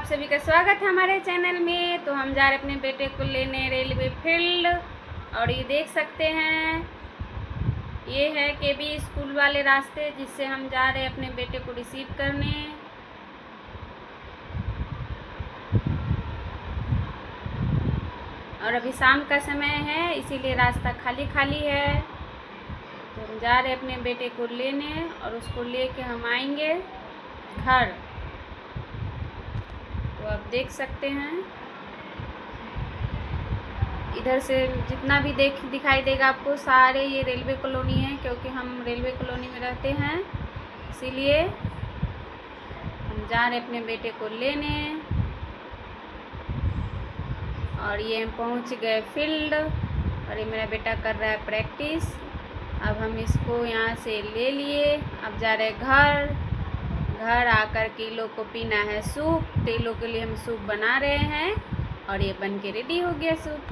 सभी का स्वागत है हमारे चैनल में। तो हम जा रहे अपने बेटे को लेने रेलवे फील्ड, और ये देख सकते हैं ये है केबी स्कूल वाले रास्ते जिससे हम जा रहे हैं अपने बेटे को रिसीव करने। और अभी शाम का समय है इसीलिए रास्ता खाली खाली है। तो हम जा रहे हैं अपने बेटे को लेने और उसको लेके हम आएंगे घर। तो आप देख सकते हैं इधर से जितना भी दिखाई देगा आपको सारे ये रेलवे कॉलोनी है, क्योंकि हम रेलवे कॉलोनी में रहते हैं इसीलिए हम जा रहे अपने बेटे को लेने। और ये हम पहुंच गए फील्ड और ये मेरा बेटा कर रहा है प्रैक्टिस। अब हम इसको यहाँ से ले लिए, अब जा रहे घर। घर आकर के लोग को पीना है सूप, तो ये लोग के लिए हम सूप बना रहे हैं और ये बन के रेडी हो गया सूप।